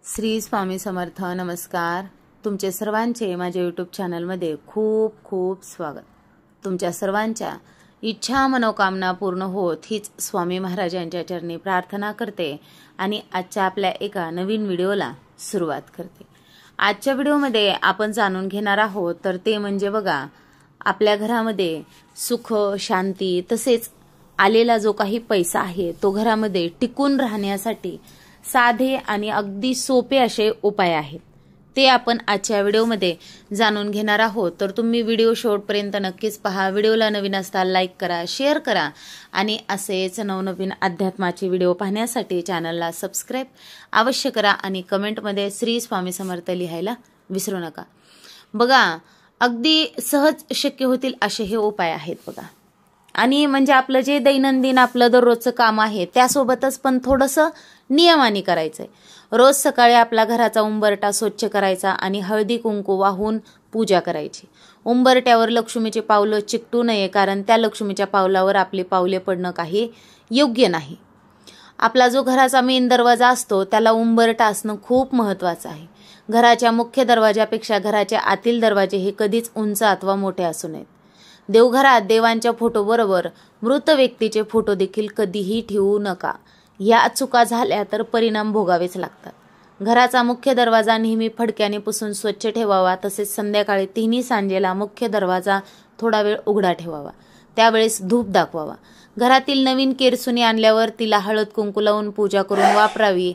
श्री स्वामी समर्थ. नमस्कार. तुमचे सर्वांचे माझ्या यूट्यूब चॅनलमध्ये खूप खूप स्वागत. तुमच्या सर्वांच्या इच्छा मनोकामना पूर्ण होत हीच स्वामी महाराजांच्या चरणी प्रार्थना करते आणि आजच्या आपल्या एका नवीन व्हिडिओला सुरुवात करते. आजच्या व्हिडिओमध्ये आपण जाणून घेणार आहोत तर ते म्हणजे बघा, आपल्या घरामध्ये सुख शांती तसेच आलेला जो काही पैसा आहे तो घरामध्ये टिकून राहण्यासाठी साधे आणि अगदी सोपे असे उपाय आहेत, ते आपण आजच्या व्हिडिओमध्ये जाणून घेणार आहोत. तर तुम्ही व्हिडिओ शेवटपर्यंत नक्कीच पहा. व्हिडिओला नवीन असता लाईक करा, शेअर करा आणि असेच नवनवीन अध्यात्माचे व्हिडिओ पाहण्यासाठी चॅनलला सबस्क्राईब अवश्य करा आणि कमेंटमध्ये श्री स्वामी समर्थ लिहायला विसरू नका. बघा, अगदी सहज शक्य होतील असे हे उपाय आहेत बघा. आणि म्हणजे आपलं जे दैनंदिन आपलं दररोजचं काम आहे त्यासोबतच पण थोडंसं नियमाने करायचंय. रोज सकाळी आपला घराचा उंबरठा स्वच्छ करायचा आणि हळदी कुंकू वाहून पूजा करायची. उंबरट्यावर लक्ष्मीचे पावलं चिकटू नये, कारण त्या लक्ष्मीच्या पावलावर आपली पावले पडणं काही योग्य नाही. आपला जो घराचा मेन दरवाजा असतो त्याला उंबरठा असणं खूप महत्त्वाचं आहे. घराच्या मुख्य दरवाजापेक्षा घराचे आतील दरवाजे हे कधीच उंच अथवा मोठे असू नयेत. देवघरात देवांच्या फोटोबरोबर मृत व्यक्तीचे फोटो देखील कधीही ठेवू नका. या चुका झाल्या तर परिणाम भोगावेच लागतात. घराचा मुख्य दरवाजा नेहमी फडक्याने पुसून स्वच्छ ठेवावा. तसेच संध्याकाळी तिन्ही सांजेला मुख्य दरवाजा थोडा वेळ उघडा ठेवावा. त्यावेळेस धूप दाखवावा. घरातील नवीन केरसुनी आणल्यावर तिला हळद कुंकू लावून पूजा करून वापरावी.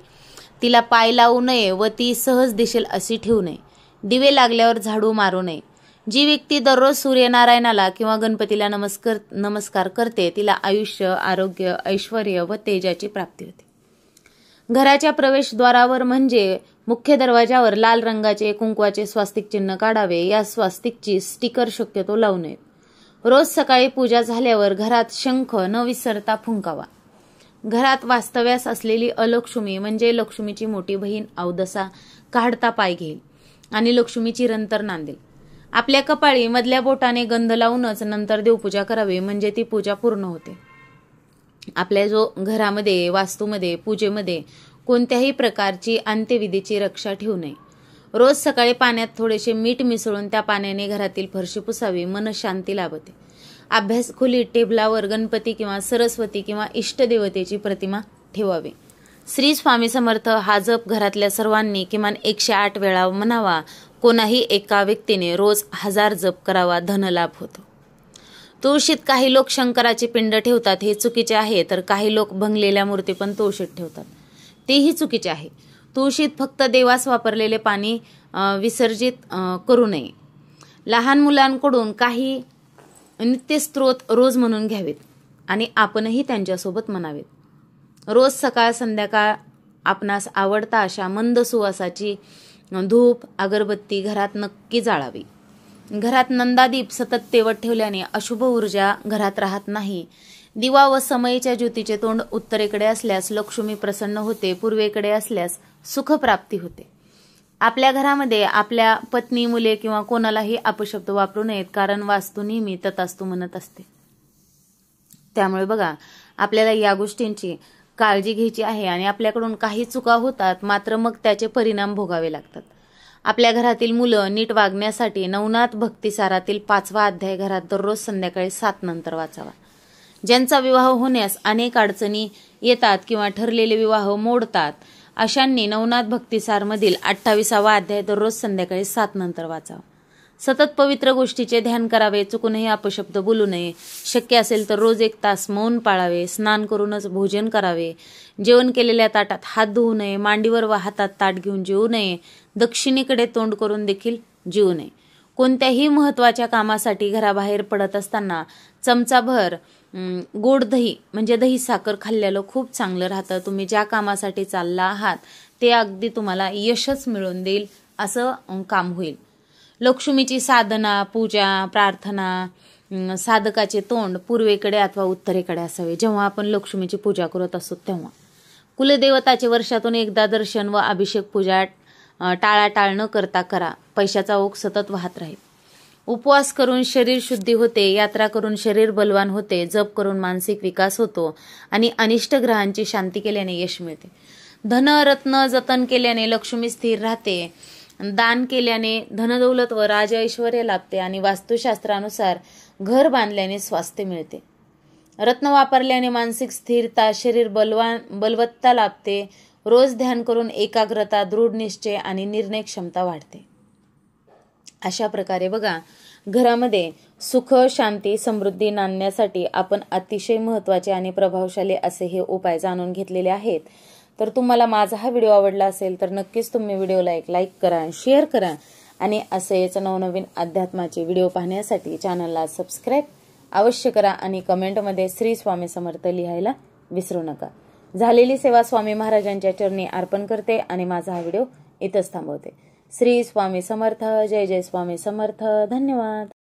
तिला पाय लावू नये व ती सहज दिसेल अशी ठेवू नये. दिवे लागल्यावर झाडू मारू नये. जी व्यक्ती दररोज सूर्यनारायणाला किंवा गणपतीला नमस्कार करते तिला आयुष्य, आरोग्य, ऐश्वर्य व तेजाची प्राप्ती होते. घराच्या प्रवेशद्वारावर म्हणजे मुख्य दरवाजावर लाल रंगाचे कुंकवाचे स्वास्तिक चिन्ह काढावे. या स्वास्तिकची स्टिकर शक्यतो लावू नयेत. रोज सकाळी पूजा झाल्यावर घरात शंख न विसरता फुंकावा. घरात वास्तव्यास असलेली अलक्ष्मी म्हणजे लक्ष्मीची मोठी बहीण अवदसा काढता पाय घेईल आणि लक्ष्मी चिरंतर नांदेल. आपल्या कपाळी मधल्या बोटाने गंध लावूनच नंतर देवपूजा करावी, म्हणजे ती पूजा पूर्ण होते. आपल्या जो घरामध्ये वास्तूमध्ये पूजेमध्ये कोणत्याही प्रकारची अंत्यविधीची रक्षा ठेवू नये. रोज सकाळी पाण्यात थोडेसे मीठ मिसळून त्या पाण्याने घरातील फरशी पुसावी. मन शांती लाभते. अभ्यास खोलीत टेबलावर गणपती किंवा सरस्वती किंवा इष्टदेवतेची प्रतिमा ठेवावी. श्री स्वामी समर्थ हा जप घरातल्या सर्वांनी किमान 108 वेळा म्हणावा. कोणाही एका व्यक्तीने रोज 1000 जप करावा. धनलाभ होतो. तुळशीत काही लोक शंकराची पिंड ठेवतात, हे चुकीचे आहे. तर काही लोक भंगलेल्या मूर्ती पण तुळशीत ठेवतात, तेही चुकीचे आहे. तुळशीत फक्त देवास वापरलेले पाणी विसर्जित करू नये. लहान मुलांकडून काही नित्यस्त्रोत रोज म्हणून घ्यावेत आणि आपणही त्यांच्यासोबत म्हणावेत. रोज सकाळ संध्याकाळ आपणास आवडता अशा मंद सुवासाची धूप अगरबत्ती घरात नक्की जाळावी. घरात नंदादीप सतत तेवत ठेवल्याने अशुभ ऊर्जा घरात राहत नाही. दिवा व समयीच्या ज्योतीचे तोंड उत्तरेकडे असल्यास लक्ष्मी प्रसन्न होते. पूर्वेकडे असल्यास सुखप्राप्ती होते. आपल्या घरामध्ये आपल्या पत्नी, मुले किंवा कोणालाही अपशब्द वापरू नयेत, कारण वास्तू नेहमी तथास्तु म्हणत असते. त्यामुळे बघा, आपल्याला या गोष्टींची काळजी घ्यायची आहे. आणि आपल्याकडून काही चुका होतात, मात्र मग त्याचे परिणाम भोगावे लागतात. आपल्या घरातील मुलं नीट वागण्यासाठी नवनाथ भक्तिसारातील 5वा अध्याय घरात दररोज संध्याकाळी 7 नंतर वाचावा. ज्यांचा विवाह होण्यास अनेक अडचणी येतात किंवा ठरलेले विवाह मोडतात, अशांनी नवनाथ भक्तिसारमधील 28वा अध्याय दररोज संध्याकाळी 7 नंतर वाचावा. सतत पवित्र गोष्टीचे ध्यान करावे. चुकूनही अपशब्द बोलू नये. शक्य असेल तर रोज 1 तास मौन पाळावे. स्नान करूनच भोजन करावे. जेवण केलेल्या ताटात हात धुवू नये. मांडीवर व हातात ताट घेऊन जेवू नये. दक्षिणेकडे तोंड करून देखील जेवू नये. कोणत्याही महत्त्वाच्या कामासाठी घराबाहेर पडत असताना चमचाभर गोड दही म्हणजे दही साखर खाल्लेलं खूप चांगलं राहतं. तुम्ही ज्या कामासाठी चालला आहात ते अगदी तुम्हाला यशच मिळवून देईल असं काम होईल. लक्ष्मीची साधना, पूजा, प्रार्थना, साधकाचे तोंड पूर्वेकडे अथवा उत्तरेकडे असावे. जेव्हा आपण लक्ष्मीची पूजा करत असतो तेव्हा कुलदेवताचे वर्षातून एकदा दर्शन व अभिषेक पूजा टाळाटाळ न करता करा. पैशाचा ओघ सतत वाहत राहील. उपवास करून शरीर शुद्धी होते. यात्रा करून शरीर बलवान होते. जप करून मानसिक विकास होतो आणि अनिष्ट ग्रहांची शांती केल्याने यश मिळते. धनरत्न जतन केल्याने लक्ष्मी स्थिर राहते, दान केल्याने धनदौलत व राज ऐश्वर्य लाभते आणि वास्तुशास्त्रानुसार घर बांधल्याने स्वास्थ्य मिळते. रत्न वापरल्याने मानसिक स्थिरता, शरीर बलवत्ता लाभते. रोज ध्यान करून एकाग्रता, दृढ निश्चय आणि निर्णय क्षमता वाढते. अशा प्रकारे बघा, घरामध्ये सुख, शांती, समृद्धी आणण्यासाठी आपण अतिशय महत्त्वाचे आणि प्रभावशाली असे हे उपाय जाणून घेतलेले आहेत. तर तुम्हाला माझा हा व्हिडिओ आवडला असेल तर नक्कीच तुम्ही व्हिडिओला एक लाईक करा, शेअर करा आणि असेच नवनवीन अध्यात्माचे व्हिडिओ पाहण्यासाठी चॅनलला सबस्क्राईब अवश्य करा आणि कमेंटमध्ये श्री स्वामी समर्थ लिहायला विसरू नका. झालेली सेवा स्वामी महाराजांच्या चरणी अर्पण करते आणि माझा हा व्हिडिओ इथंच थांबवते. श्री स्वामी समर्थ. जय जय स्वामी समर्थ. धन्यवाद.